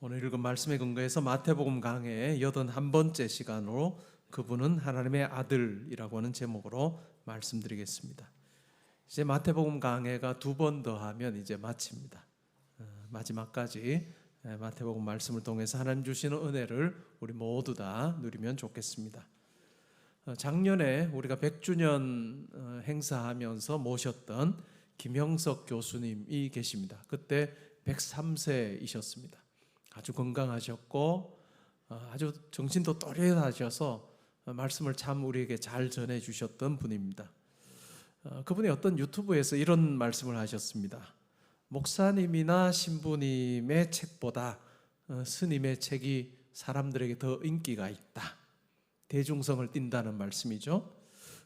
오늘 읽은 말씀에 근거해서 마태복음 강해의 81번째 시간으로 그분은 하나님의 아들이라고 하는 제목으로 말씀드리겠습니다. 이제 마태복음 강해가 2번 더 하면 이제 마칩니다. 마지막까지 마태복음 말씀을 통해서 하나님 주시는 은혜를 우리 모두 다 누리면 좋겠습니다. 작년에 우리가 100주년 행사하면서 모셨던 김형석 교수님이 계십니다. 그때 103세이셨습니다. 아주 건강하셨고 아주 정신도 또렷하셔서 말씀을 참 우리에게 잘 전해주셨던 분입니다. 그분이 어떤 유튜브에서 이런 말씀을 하셨습니다. 목사님이나 신부님의 책보다 스님의 책이 사람들에게 더 인기가 있다. 대중성을 띈다는 말씀이죠.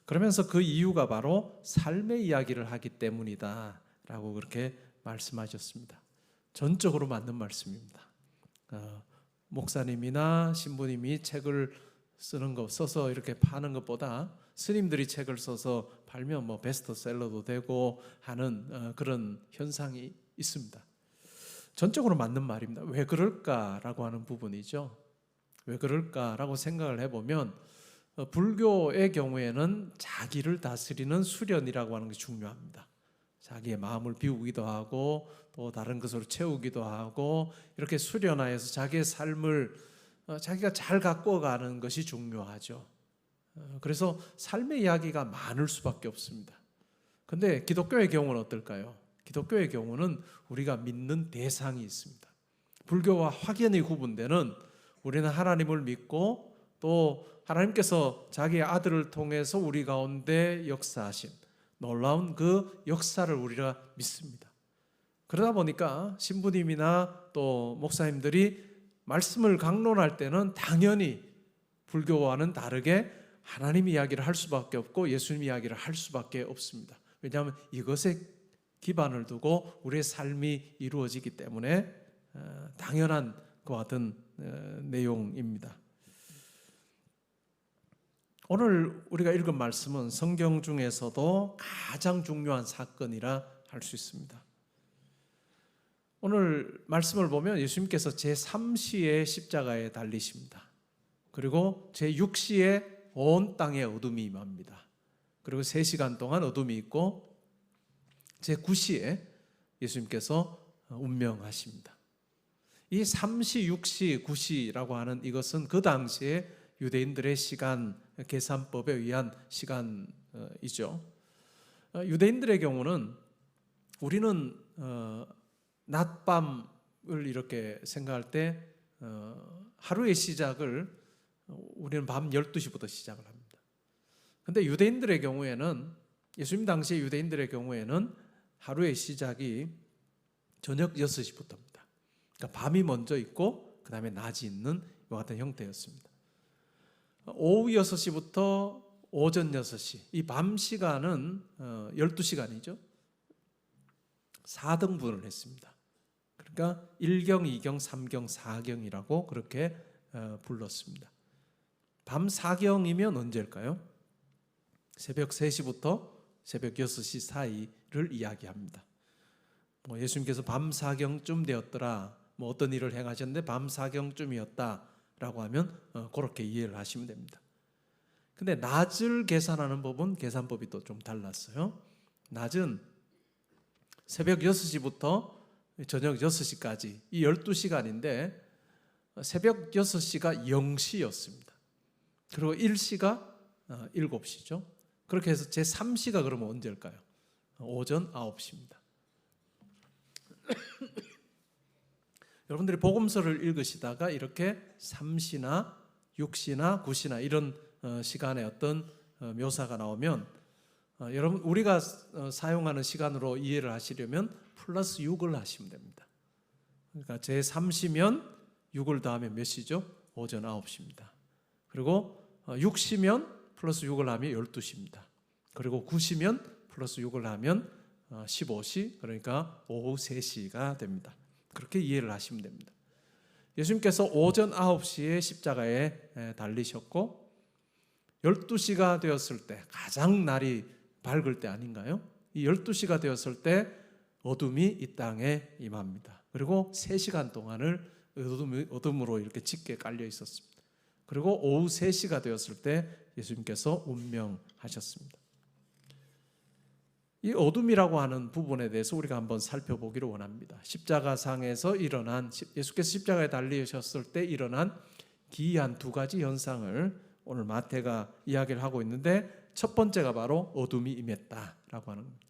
그러면서 그 이유가 바로 삶의 이야기를 하기 때문이다 라고 그렇게 말씀하셨습니다. 전적으로 맞는 말씀입니다. 목사님이나 신부님이 책을 쓰는 거 써서 이렇게 파는 것보다 스님들이 책을 써서 팔면 베스트셀러도 되고 하는 그런 현상이 있습니다. 전적으로 맞는 말입니다. 왜 그럴까라고 하는 부분이죠. 왜 그럴까라고 생각을 해보면 불교의 경우에는 자기를 다스리는 수련이라고 하는 게 중요합니다. 자기의 마음을 비우기도 하고 또 다른 것으로 채우기도 하고 이렇게 수련하여서 자기의 삶을 자기가 잘 가꿔가는 것이 중요하죠. 그래서 삶의 이야기가 많을 수밖에 없습니다. 그런데 기독교의 경우는 어떨까요? 기독교의 경우는 우리가 믿는 대상이 있습니다. 불교와 확연히 구분되는 우리는 하나님을 믿고 또 하나님께서 자기의 아들을 통해서 우리 가운데 역사하신 놀라운 그 역사를 우리가 믿습니다. 그러다 보니까 신부님이나 또 목사님들이 말씀을 강론할 때는 당연히 불교와는 다르게 하나님 이야기를 할 수밖에 없고 예수님 이야기를 할 수밖에 없습니다. 왜냐하면 이것에 기반을 두고 우리의 삶이 이루어지기 때문에 당연한 그와 같은 내용입니다. 오늘 우리가 읽은 말씀은 성경 중에서도 가장 중요한 사건이라 할 수 있습니다. 오늘 말씀을 보면 예수님께서 제3시에 십자가에 달리십니다. 그리고 제6시에 온 땅에 어둠이 임합니다. 그리고 3시간 동안 어둠이 있고 제9시에 예수님께서 운명하십니다. 이 3시, 6시, 9시라고 하는 이것은 그 당시에 유대인들의 시간 계산법에 의한 시간이죠. 유대인들의 경우는 우리는 낮밤을 이렇게 생각할 때 하루의 시작을 우리는 밤 12시부터 시작을 합니다. 그런데 유대인들의 경우에는 예수님 당시의 유대인들의 경우에는 하루의 시작이 저녁 6시부터입니다. 그러니까 밤이 먼저 있고 그 다음에 낮이 있는 이와 같은 형태였습니다. 오후 6시부터 오전 6시 이 밤 시간은 12시간이죠. 4등분을 했습니다. 그러니까 1경, 2경, 3경, 4경이라고 그렇게 불렀습니다. 밤 4경이면 언제일까요? 새벽 3시부터 새벽 6시 사이를 이야기합니다. 예수님께서 밤 4경쯤 되었더라, 어떤 일을 행하셨는데 밤 4경쯤이었다라고 하면 그렇게 이해를 하시면 됩니다. 근데 낮을 계산하는 법은 계산법이 또 좀 달랐어요. 낮은 새벽 6시부터 저녁 6시까지 이 12시간인데 새벽 6시가 0시였습니다. 그리고 1시가 7시죠. 그렇게 해서 제3시가 그러면 언제일까요? 오전 9시입니다. 여러분들이 복음서를 읽으시다가 이렇게 3시나 6시나 9시나 이런 시간에 어떤 묘사가 나오면 여러분 우리가 사용하는 시간으로 이해를 하시려면 플러스 6을 하시면 됩니다. 그러니까 제3시면 6을 더하면 몇 시죠? 오전 9시입니다. 그리고 6시면 플러스 6을 하면 12시입니다. 그리고 9시면 플러스 6을 하면 15시, 그러니까 오후 3시가 됩니다. 그렇게 이해를 하시면 됩니다. 예수님께서 오전 9시에 십자가에 달리셨고 12시가 되었을 때 가장 날이 밝을 때 아닌가요? 이 12시가 되었을 때 어둠이 이 땅에 임합니다. 그리고 3시간 동안을 어둠으로 이렇게 짙게 깔려 있었습니다. 그리고 오후 3시가 되었을 때 예수님께서 운명하셨습니다. 이 어둠이라고 하는 부분에 대해서 우리가 한번 살펴보기를 원합니다. 십자가상에서 일어난, 예수께서 십자가에 달리셨을 때 일어난 기이한 2가지 현상을 오늘 마태가 이야기를 하고 있는데, 첫 번째가 바로 어둠이 임했다라고 하는 겁니다.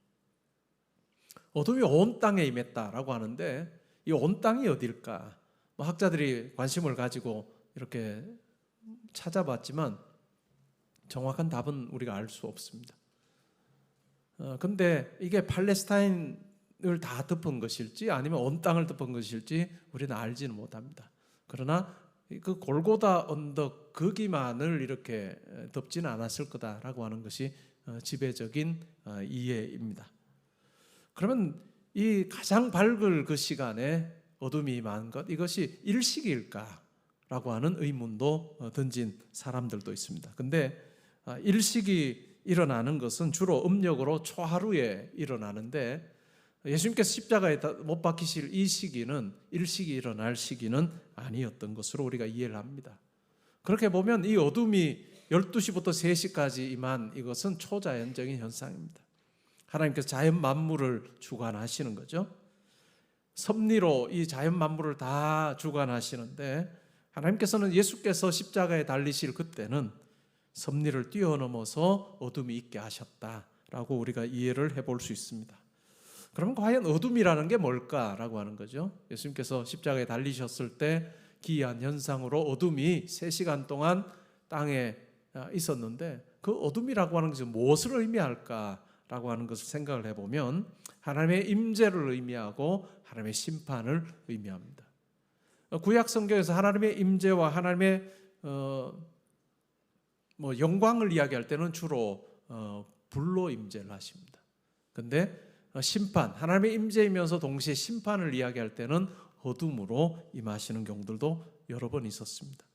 어둠이 온 땅에 임했다라고 하는데, 이 온 땅이 어딜까? 학자들이 관심을 가지고 이렇게 찾아봤지만 정확한 답은 우리가 알 수 없습니다. 근데 이게 팔레스타인을 다 덮은 것일지 아니면 온 땅을 덮은 것일지 우리는 알지는 못합니다. 그러나 그 골고다 언덕 거기만을 이렇게 덮지는 않았을 거다라고 하는 것이 지배적인 이해입니다. 그러면 이 가장 밝을 그 시간에 어둠이 임한 것, 이것이 일식일까라고 하는 의문도 던진 사람들도 있습니다. 근데 일식이 일어나는 것은 주로 음력으로 초하루에 일어나는데, 예수님께서 십자가에 못 박히실 이 시기는 일식이 일어날 시기는 아니었던 것으로 우리가 이해를 합니다. 그렇게 보면 이 어둠이 12시부터 3시까지 임한 이것은 초자연적인 현상입니다. 하나님께서 자연 만물을 주관하시는 거죠. 섭리로 이 자연 만물을 다 주관하시는데, 하나님께서는 예수께서 십자가에 달리실 그때는 섭리를 뛰어넘어서 어둠이 있게 하셨다라고 우리가 이해를 해볼 수 있습니다. 그럼 과연 어둠이라는 게 뭘까라고 하는 거죠. 예수님께서 십자가에 달리셨을 때 기이한 현상으로 어둠이 3시간 동안 땅에 있었는데, 그 어둠이라고 하는 것은 무엇을 의미할까라고 하는 것을 생각을 해보면 하나님의 임재를 의미하고 하나님의 심판을 의미합니다. 구약 성경에서 하나님의 임재와 하나님의 영광을 이야기할 때는 주로 불로 임재를 하십니다. 근데 심판, 하나님의 임재이면서 동시에 심판을 이야기할 때는 어둠으로 임하시는 경우들도 여러 번 있었습니다.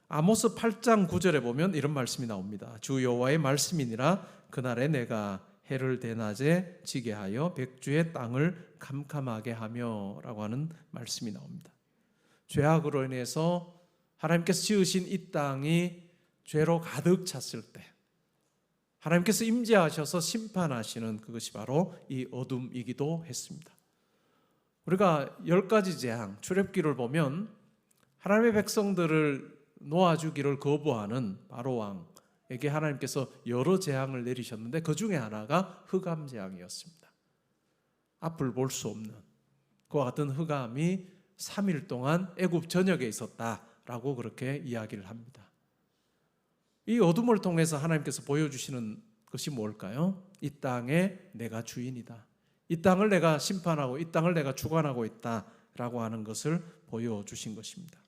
아모스 8장 9절에 보면 이런 말씀이 나옵니다. 주 여호와의 말씀이니라. 그날에 내가 해를 대낮에 지게 하여 백주의 땅을 캄캄하게 하며 라고 하는 말씀이 나옵니다. 죄악으로 인해서 하나님께서 지으신 이 땅이 죄로 가득 찼을 때 하나님께서 임재하셔서 심판하시는 그것이 바로 이 어둠이기도 했습니다. 우리가 10가지 재앙, 출애굽기를 보면 하나님의 백성들을 놓아주기를 거부하는 바로 왕에게 하나님께서 여러 재앙을 내리셨는데 그 중에 하나가 흑암 재앙이었습니다. 앞을 볼 수 없는 그와 같은 흑암이 3일 동안 애굽 전역에 있었다라고 그렇게 이야기를 합니다. 이 어둠을 통해서 하나님께서 보여주시는 것이 뭘까요? 이 땅에 내가 주인이다. 이 땅을 내가 심판하고 이 땅을 내가 주관하고 있다라고 하는 것을 보여주신 것입니다.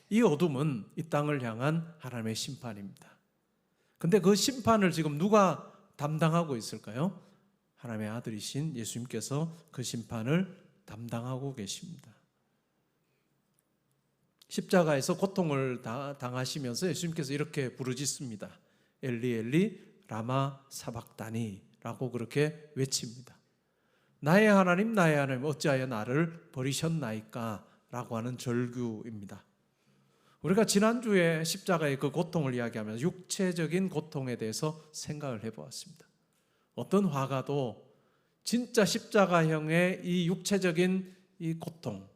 이 어둠은 이 땅을 향한 하나님의 심판입니다. 근데 그 심판을 지금 누가 담당하고 있을까요? 하나님의 아들이신 예수님께서 그 심판을 담당하고 계십니다. 십자가에서 고통을 당하시면서 예수님께서 이렇게 부르짖습니다. 엘리 엘리 라마 사박다니 라고 그렇게 외칩니다. 나의 하나님 나의 하나님 어찌하여 나를 버리셨나이까 라고 하는 절규입니다. 우리가 지난주에 십자가의 그 고통을 이야기하면서 육체적인 고통에 대해서 생각을 해보았습니다. 어떤 화가도 진짜 십자가형의 이 육체적인 이 고통,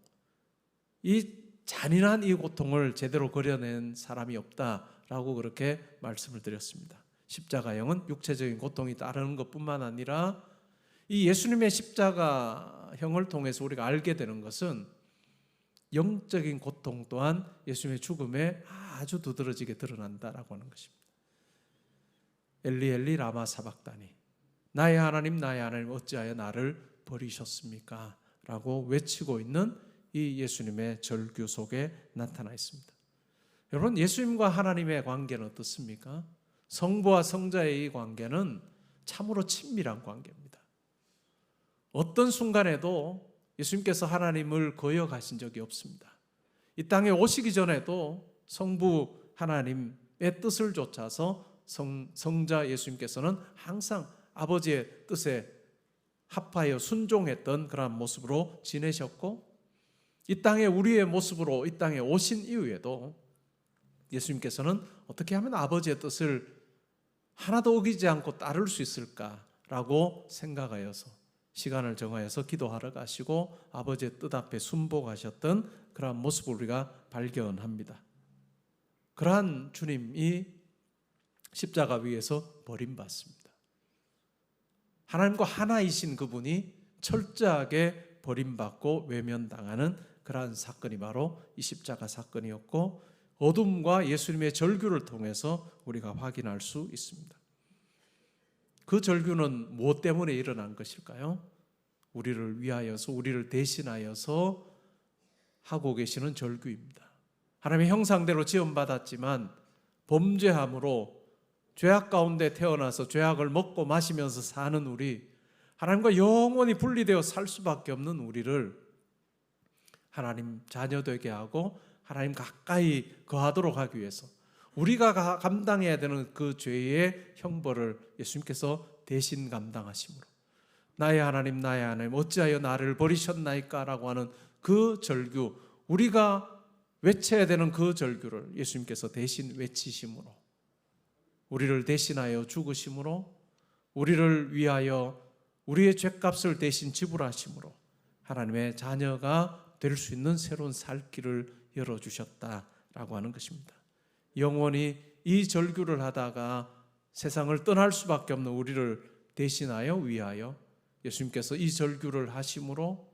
이 잔인한 이 고통을 제대로 그려낸 사람이 없다라고 그렇게 말씀을 드렸습니다. 십자가형은 육체적인 고통이 따르는 것뿐만 아니라 이 예수님의 십자가형을 통해서 우리가 알게 되는 것은 영적인 고통 또한 예수님의 죽음에 아주 두드러지게 드러난다라고 하는 것입니다. 엘리 엘리 라마 사박다니 나의 하나님 어찌하여 나를 버리셨습니까? 라고 외치고 있는 이 예수님의 절규 속에 나타나 있습니다. 여러분, 예수님과 하나님의 관계는 어떻습니까? 성부와 성자의 이 관계는 참으로 친밀한 관계입니다. 어떤 순간에도 예수님께서 하나님을 거역하신 적이 없습니다. 이 땅에 오시기 전에도 성부 하나님의 뜻을 좇아서 성자 예수님께서는 항상 아버지의 뜻에 합하여 순종했던 그런 모습으로 지내셨고, 이 땅에 우리의 모습으로 이 땅에 오신 이후에도 예수님께서는 어떻게 하면 아버지의 뜻을 하나도 어기지 않고 따를 수 있을까라고 생각하여서 시간을 정하여서 기도하러 가시고 아버지의 뜻 앞에 순복하셨던 그러한 모습을 우리가 발견합니다. 그러한 주님이 십자가 위에서 버림받습니다. 하나님과 하나이신 그분이 철저하게 버림받고 외면당하는 그러한 사건이 바로 이 십자가 사건이었고, 어둠과 예수님의 절규를 통해서 우리가 확인할 수 있습니다. 그 절규는 무엇 때문에 일어난 것일까요? 우리를 위하여서, 우리를 대신하여서 하고 계시는 절규입니다. 하나님의 형상대로 지음받았지만 범죄함으로 죄악 가운데 태어나서 죄악을 먹고 마시면서 사는 우리, 하나님과 영원히 분리되어 살 수밖에 없는 우리를 하나님 자녀 되게 하고 하나님 가까이 거하도록 하기 위해서 우리가 감당해야 되는 그 죄의 형벌을 예수님께서 대신 감당하심으로, 나의 하나님 나의 하나님 어찌하여 나를 버리셨나이까 라고 하는 그 절규, 우리가 외쳐야 되는 그 절규를 예수님께서 대신 외치심으로, 우리를 대신하여 죽으심으로, 우리를 위하여 우리의 죄값을 대신 지불하심으로 하나님의 자녀가 될 수 있는 새로운 살 길을 열어주셨다라고 하는 것입니다. 영원히 이 절규를 하다가 세상을 떠날 수밖에 없는 우리를 대신하여 위하여 예수님께서 이 절규를 하심으로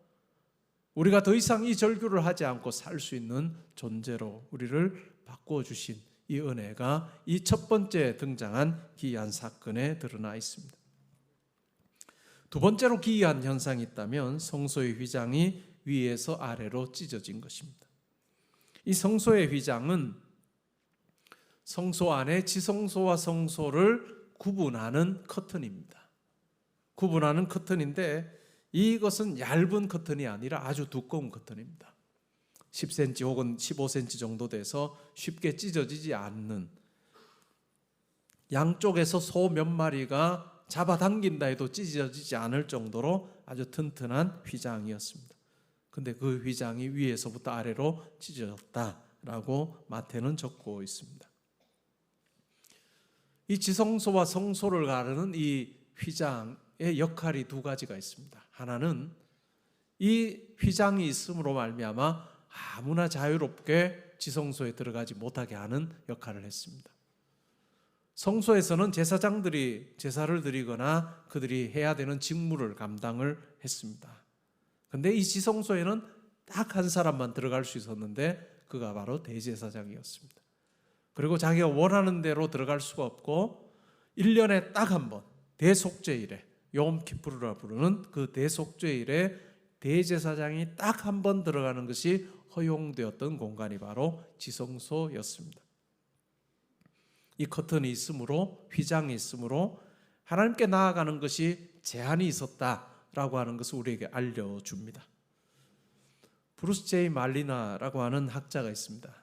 우리가 더 이상 이 절규를 하지 않고 살 수 있는 존재로 우리를 바꾸어 주신 이 은혜가 이 첫 번째 등장한 기이한 사건에 드러나 있습니다. 두 번째로 기이한 현상이 있다면 성소의 휘장이 위에서 아래로 찢어진 것입니다. 이 성소의 휘장은 성소 안에 지성소와 성소를 구분하는 커튼입니다. 구분하는 커튼인데 이것은 얇은 커튼이 아니라 아주 두꺼운 커튼입니다. 10cm 혹은 15cm 정도 돼서 쉽게 찢어지지 않는, 양쪽에서 소 몇 마리가 잡아당긴다 해도 찢어지지 않을 정도로 아주 튼튼한 휘장이었습니다. 근데 그 휘장이 위에서부터 아래로 찢어졌다라고 마태는 적고 있습니다. 이 지성소와 성소를 가르는 이 휘장의 역할이 두 가지가 있습니다. 하나는 이 휘장이 있음으로 말미암아 아무나 자유롭게 지성소에 들어가지 못하게 하는 역할을 했습니다. 성소에서는 제사장들이 제사를 드리거나 그들이 해야 되는 직무를 감당을 했습니다. 그런데 이 지성소에는 딱 한 사람만 들어갈 수 있었는데 그가 바로 대제사장이었습니다. 그리고 자기가 원하는 대로 들어갈 수가 없고 1년에 딱 한 번 대속죄일에, 욤 키푸르라 부르는 그 대속죄일에 대제사장이 딱 한 번 들어가는 것이 허용되었던 공간이 바로 지성소였습니다. 이 커튼이 있으므로, 휘장이 있으므로 하나님께 나아가는 것이 제한이 있었다라고 하는 것을 우리에게 알려줍니다. 브루스 제이 말리나라고 하는 학자가 있습니다.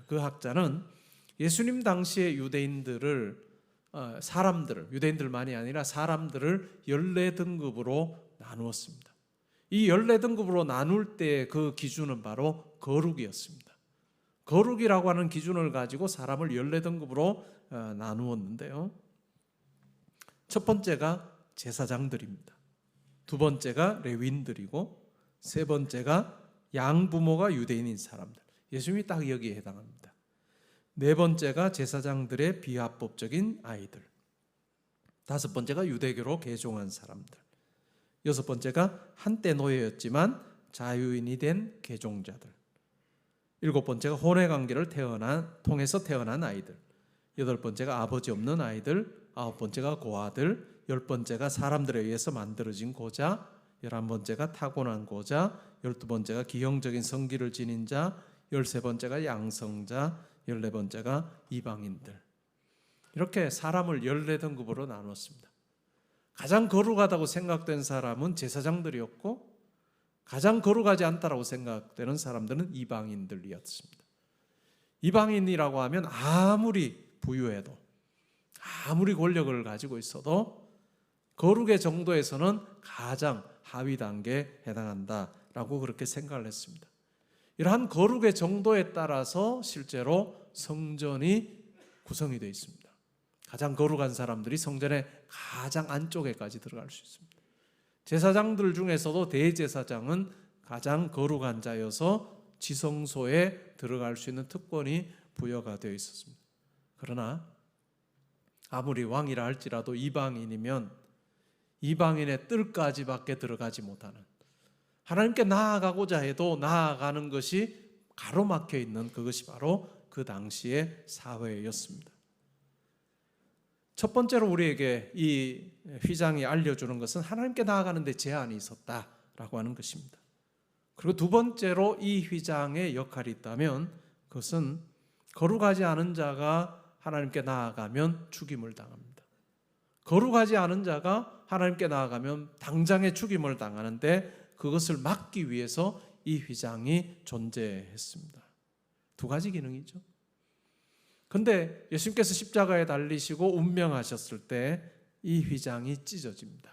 그 학자는 예수님 당시의 유대인들을, 유대인들만이 아니라 사람들을 14등급으로 나누었습니다. 이 14등급으로 나눌 때 그 기준은 바로 거룩이었습니다. 거룩이라고 하는 기준을 가지고 사람을 14등급으로 나누었는데요. 첫 번째가 제사장들입니다. 두 번째가 레위인들이고, 세 번째가 양부모가 유대인인 사람들, 예수님이 딱 여기에 해당합니다. 네 번째가 제사장들의 비합법적인 아이들, 다섯 번째가 유대교로 개종한 사람들, 여섯 번째가 한때 노예였지만 자유인이 된 개종자들, 일곱 번째가 혼외관계를 통해서 태어난 아이들, 여덟 번째가 아버지 없는 아이들, 아홉 번째가 고아들, 열 번째가 사람들에 의해서 만들어진 고자, 11번째가 타고난 고자, 12번째가 기형적인 성기를 지닌 자, 13번째가 양성자, 14번째가 이방인들. 이렇게 사람을 14등급으로 나눴습니다. 가장 거룩하다고 생각된 사람은 제사장들이었고, 가장 거룩하지 않다라고 생각되는 사람들은 이방인들이었습니다. 이방인이라고 하면 아무리 부유해도, 아무리 권력을 가지고 있어도 거룩의 정도에서는 가장 하위 단계에 해당한다라고 그렇게 생각을 했습니다. 이러한 거룩의 정도에 따라서 실제로 성전이 구성이 되어 있습니다. 가장 거룩한 사람들이 성전의 가장 안쪽에까지 들어갈 수 있습니다. 제사장들 중에서도 대제사장은 가장 거룩한 자여서 지성소에 들어갈 수 있는 특권이 부여가 되어 있었습니다. 그러나 아무리 왕이라 할지라도 이방인이면 이방인의 뜰까지밖에 들어가지 못하는, 하나님께 나아가고자 해도 나아가는 것이 가로막혀 있는 그것이 바로 그 당시의 사회였습니다. 첫 번째로 우리에게 이 휘장이 알려주는 것은 하나님께 나아가는 데 제한이 있었다라고 하는 것입니다. 그리고 두 번째로 이 휘장의 역할이 있다면 그것은 거룩하지 않은 자가 하나님께 나아가면 죽임을 당합니다. 거룩하지 않은 자가 하나님께 나아가면 당장의 죽임을 당하는데 그것을 막기 위해서 이 휘장이 존재했습니다. 두 가지 기능이죠. 그런데 예수님께서 십자가에 달리시고 운명하셨을 때 이 휘장이 찢어집니다.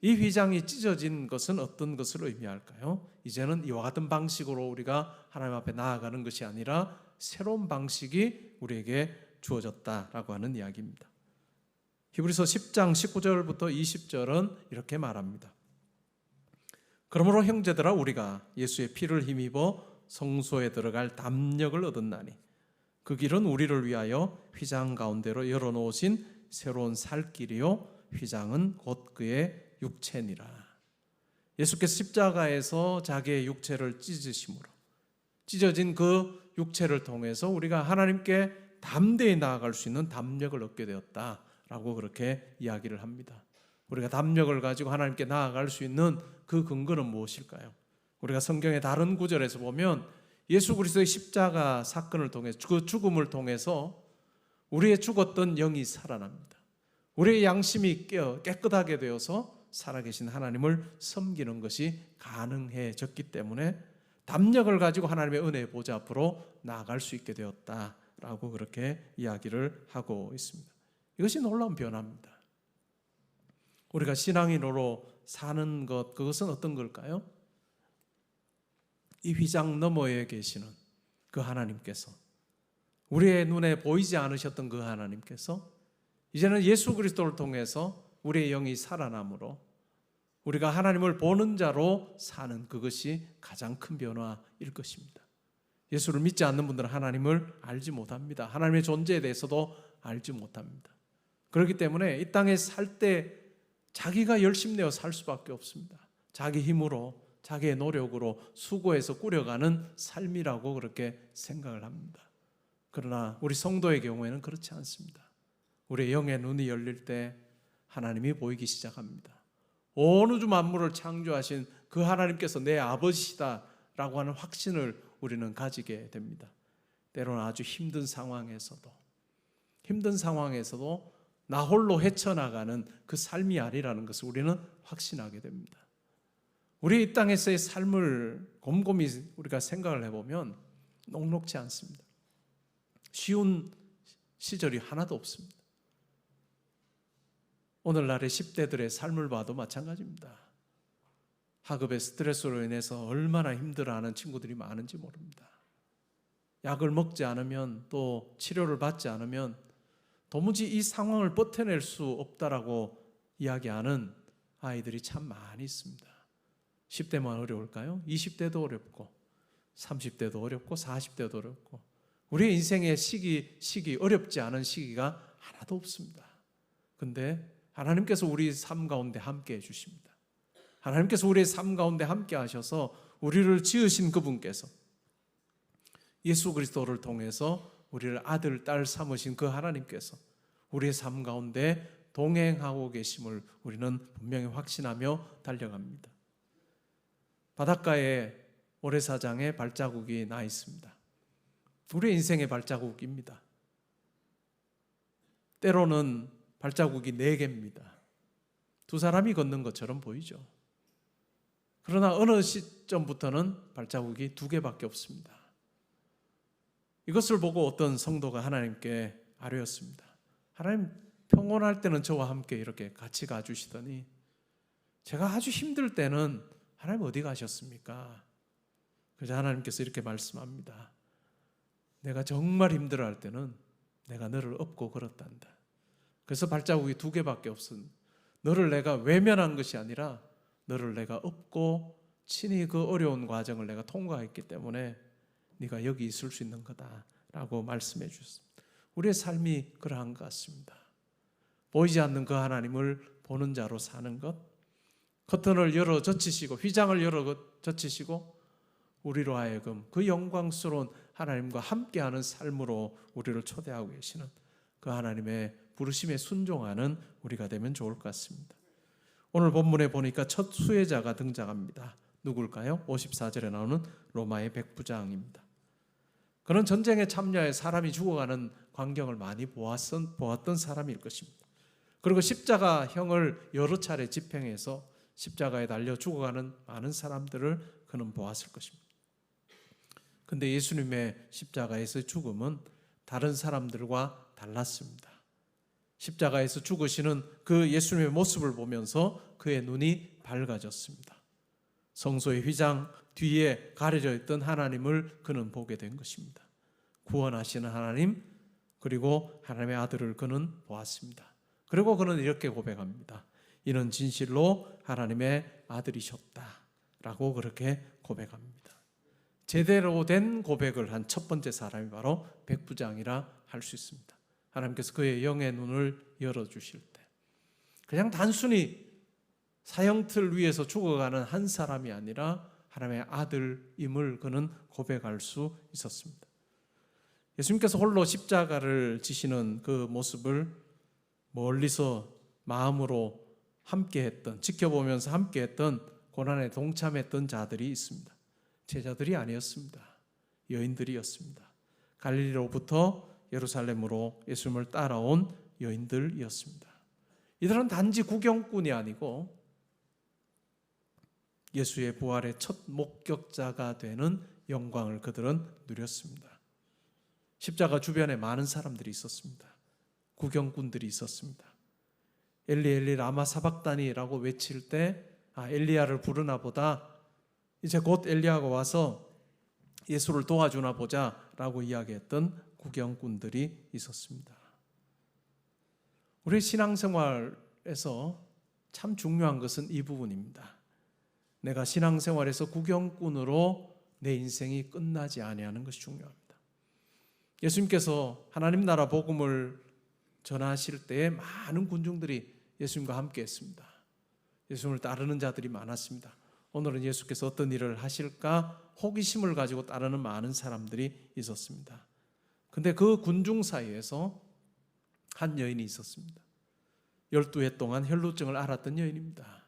이 휘장이 찢어진 것은 어떤 것을 의미할까요? 이제는 이와 같은 방식으로 우리가 하나님 앞에 나아가는 것이 아니라 새로운 방식이 우리에게 주어졌다라고 하는 이야기입니다. 히브리서 10장 19절부터 20절은 이렇게 말합니다. 그러므로 형제들아 우리가 예수의 피를 힘입어 성소에 들어갈 담력을 얻었나니 그 길은 우리를 위하여 휘장 가운데로 열어놓으신 새로운 살 길이요 휘장은 곧 그의 육체니라. 예수께서 십자가에서 자기의 육체를 찢으심으로 찢어진 그 육체를 통해서 우리가 하나님께 담대히 나아갈 수 있는 담력을 얻게 되었다라고 그렇게 이야기를 합니다. 우리가 담력을 가지고 하나님께 나아갈 수 있는 그 근거는 무엇일까요? 우리가 성경의 다른 구절에서 보면 예수 그리스도의 십자가 사건을 통해서, 그 죽음을 통해서 우리의 죽었던 영이 살아납니다. 우리의 양심이 깨끗하게 되어서 살아계신 하나님을 섬기는 것이 가능해졌기 때문에 담력을 가지고 하나님의 은혜의 보좌 앞으로 나아갈 수 있게 되었다라고 그렇게 이야기를 하고 있습니다. 이것이 놀라운 변화입니다. 우리가 신앙인으로 사는 것, 그것은 어떤 걸까요? 이 휘장 너머에 계시는 그 하나님께서, 우리의 눈에 보이지 않으셨던 그 하나님께서 이제는 예수 그리스도를 통해서 우리의 영이 살아남으로 우리가 하나님을 보는 자로 사는, 그것이 가장 큰 변화일 것입니다. 예수를 믿지 않는 분들은 하나님을 알지 못합니다. 하나님의 존재에 대해서도 알지 못합니다. 그렇기 때문에 이 땅에 살 때 자기가 열심내어 살 수밖에 없습니다. 자기 힘으로, 자기의 노력으로 수고해서 꾸려가는 삶이라고 그렇게 생각을 합니다. 그러나 우리 성도의 경우에는 그렇지 않습니다. 우리의 영의 눈이 열릴 때 하나님이 보이기 시작합니다. 온 우주 만물을 창조하신 그 하나님께서 내 아버지시다라고 하는 확신을 우리는 가지게 됩니다. 때로는 아주 힘든 상황에서도 나 홀로 헤쳐나가는 그 삶이 아니라는 것을 우리는 확신하게 됩니다. 우리 이 땅에서의 삶을 곰곰이 우리가 생각을 해보면 녹록지 않습니다. 쉬운 시절이 하나도 없습니다. 오늘날의 10대들의 삶을 봐도 마찬가지입니다. 학업의 스트레스로 인해서 얼마나 힘들어하는 친구들이 많은지 모릅니다. 약을 먹지 않으면, 또 치료를 받지 않으면 도무지 이 상황을 버텨낼 수 없다라고 이야기하는 아이들이 참 많이 있습니다. 10대만 어려울까요? 20대도 어렵고 30대도 어렵고 40대도 어렵고 우리의 인생의 시기 어렵지 않은 시기가 하나도 없습니다. 그런데 하나님께서 우리 삶 가운데 함께 해주십니다. 하나님께서 우리의 삶 가운데 함께 하셔서 우리를 지으신 그분께서 예수 그리스도를 통해서 우리를 아들, 딸 삼으신 그 하나님께서 우리의 삶 가운데 동행하고 계심을 우리는 분명히 확신하며 달려갑니다. 바닷가에 모래사장에 발자국이 나 있습니다. 우리의 인생의 발자국입니다. 때로는 발자국이 4개입니다. 두 사람이 걷는 것처럼 보이죠. 그러나 어느 시점부터는 발자국이 2개밖에 없습니다. 이것을 보고 어떤 성도가 하나님께 아뢰었습니다. 하나님, 평온할 때는 저와 함께 이렇게 같이 가주시더니 제가 아주 힘들 때는 하나님 어디 가셨습니까? 그래서 하나님께서 이렇게 말씀합니다. 내가 정말 힘들어할 때는 내가 너를 업고 걸었단다. 그래서 발자국이 2개밖에 없은, 너를 내가 외면한 것이 아니라 너를 내가 업고 친히 그 어려운 과정을 내가 통과했기 때문에 네가 여기 있을 수 있는 거다라고 말씀해 주셨습니다. 우리의 삶이 그러한 것 같습니다. 보이지 않는 그 하나님을 보는 자로 사는 것, 커튼을 열어 젖히시고 휘장을 열어 젖히시고 우리로 하여금 그 영광스러운 하나님과 함께하는 삶으로 우리를 초대하고 계시는 그 하나님의 부르심에 순종하는 우리가 되면 좋을 것 같습니다. 오늘 본문에 보니까 첫 수혜자가 등장합니다. 누굴까요? 54절에 나오는 로마의 백부장입니다. 그는 전쟁에 참여해 사람이 죽어가는 광경을 많이 보았던 사람일 것입니다. 그리고 십자가형을 여러 차례 집행해서 십자가에 달려 죽어가는 많은 사람들을 그는 보았을 것입니다. 근데 예수님의 십자가에서 죽음은 다른 사람들과 달랐습니다. 십자가에서 죽으시는 그 예수님의 모습을 보면서 그의 눈이 밝아졌습니다. 성소의 휘장 뒤에 가려져 있던 하나님을 그는 보게 된 것입니다. 구원하시는 하나님, 그리고 하나님의 아들을 그는 보았습니다. 그리고 그는 이렇게 고백합니다. 이는 진실로 하나님의 아들이셨다라고 그렇게 고백합니다. 제대로 된 고백을 한 첫 번째 사람이 바로 백부장이라 할 수 있습니다. 하나님께서 그의 영의 눈을 열어주실 때 그냥 단순히 사형틀 위에서 죽어가는 한 사람이 아니라 하나님의 아들임을 그는 고백할 수 있었습니다. 예수님께서 홀로 십자가를 지시는 그 모습을 멀리서 마음으로 함께했던, 지켜보면서 함께했던, 고난에 동참했던 자들이 있습니다. 제자들이 아니었습니다. 여인들이었습니다. 갈릴리로부터 예루살렘으로 예수님을 따라온 여인들이었습니다. 이들은 단지 구경꾼이 아니고 예수의 부활의 첫 목격자가 되는 영광을 그들은 누렸습니다. 십자가 주변에 많은 사람들이 있었습니다. 구경꾼들이 있었습니다. 엘리 엘리 라마 사박다니라고 외칠 때 엘리야를 부르나 보다, 이제 곧 엘리야가 와서 예수를 도와주나 보자라고 이야기했던 구경꾼들이 있었습니다. 우리 신앙생활에서 참 중요한 것은 이 부분입니다. 내가 신앙생활에서 구경꾼으로 내 인생이 끝나지 아니하는 것이 중요합니다. 예수님께서 하나님 나라 복음을 전하실 때에 많은 군중들이 예수님과 함께 했습니다. 예수님을 따르는 자들이 많았습니다. 오늘은 예수께서 어떤 일을 하실까 호기심을 가지고 따르는 많은 사람들이 있었습니다. 근데 그 군중 사이에서 한 여인이 있었습니다. 12해 동안 혈루증을 앓았던 여인입니다.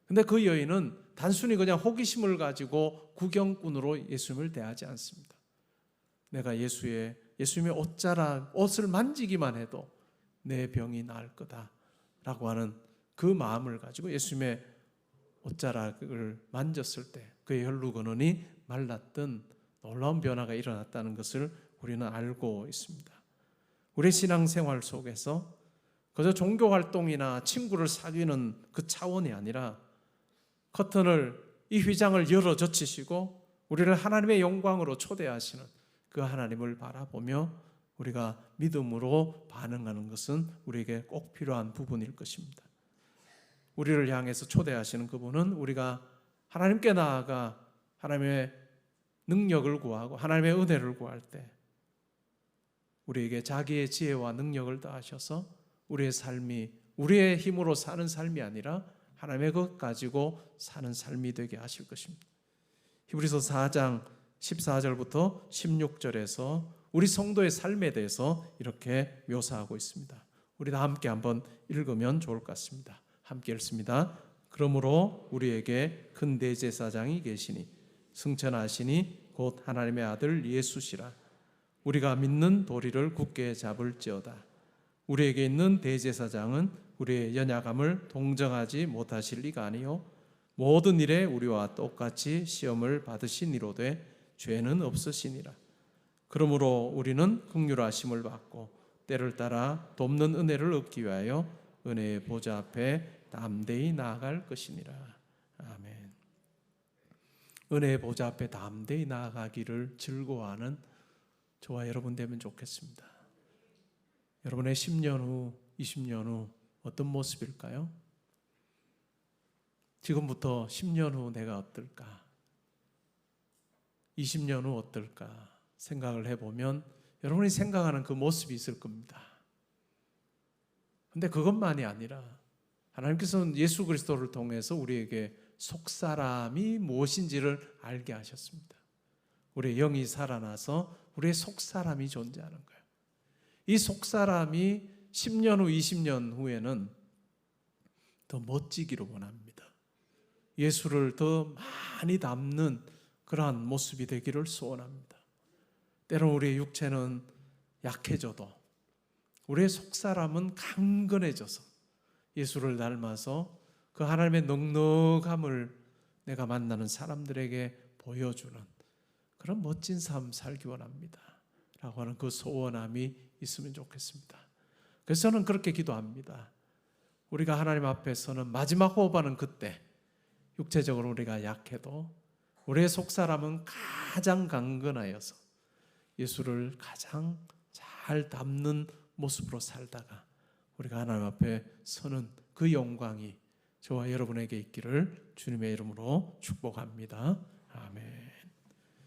근데 그 여인은 단순히 그냥 호기심을 가지고 구경꾼으로 예수님을 대하지 않습니다. 내가 예수님의 옷을 만지기만 해도 내 병이 나을 거다라고 하는 그 마음을 가지고 예수님의 옷자락을 만졌을 때 그의 혈루 근원이 말랐던 놀라운 변화가 일어났다는 것을 우리는 알고 있습니다. 우리 신앙생활 속에서 그저 종교활동이나 친구를 사귀는 그 차원이 아니라 이 휘장을 열어 젖히시고 우리를 하나님의 영광으로 초대하시는 그 하나님을 바라보며 우리가 믿음으로 반응하는 것은 우리에게 꼭 필요한 부분일 것입니다. 우리를 향해서 초대하시는 그분은 우리가 하나님께 나아가 하나님의 능력을 구하고 하나님의 은혜를 구할 때 우리에게 자기의 지혜와 능력을 더하셔서 우리의 삶이 우리의 힘으로 사는 삶이 아니라 하나님의 것 가지고 사는 삶이 되게 하실 것입니다. 히브리서 4장 14절부터 16절에서 우리 성도의 삶에 대해서 이렇게 묘사하고 있습니다. 우리 다 함께 한번 읽으면 좋을 것 같습니다. 함께 읽습니다. 그러므로 우리에게 큰 대제사장이 계시니 승천하시니 곧 하나님의 아들 예수시라. 우리가 믿는 도리를 굳게 잡을지어다. 우리에게 있는 대제사장은 우리의 연약함을 동정하지 못하실 리가 아니요 모든 일에 우리와 똑같이 시험을 받으시니로되 죄는 없으시니라. 그러므로 우리는 긍휼하심을 받고 때를 따라 돕는 은혜를 얻기 위하여 은혜의 보좌 앞에 담대히 나아갈 것이니라. 아멘. 은혜의 보좌 앞에 담대히 나아가기를 즐거워하는 저와 여러분 되면 좋겠습니다. 여러분의 10년 후, 20년 후 어떤 모습일까요? 지금부터 10년 후 내가 어떨까? 20년 후 어떨까? 생각을 해보면 여러분이 생각하는 그 모습이 있을 겁니다. 근데 그것만이 아니라 하나님께서는 예수 그리스도를 통해서 우리에게 속사람이 무엇인지를 알게 하셨습니다. 우리의 영이 살아나서 우리의 속사람이 존재하는 거예요. 이 속사람이 10년 후, 20년 후에는 더 멋지기를 원합니다. 예수를 더 많이 닮는 그러한 모습이 되기를 소원합니다. 때론 우리의 육체는 약해져도 우리의 속사람은 강건해져서 예수를 닮아서 그 하나님의 넉넉함을 내가 만나는 사람들에게 보여주는 그런 멋진 삶 살기 원합니다 라고 하는 그 소원함이 있으면 좋겠습니다. 그래서 저는 그렇게 기도합니다. 우리가 하나님 앞에서는 마지막 호흡하는 그때 육체적으로 우리가 약해도 우리의 속사람은 가장 강건하여서 예수를 가장 잘 담는 모습으로 살다가 우리가 하나님 앞에 서는 그 영광이 저와 여러분에게 있기를 주님의 이름으로 축복합니다. 아멘.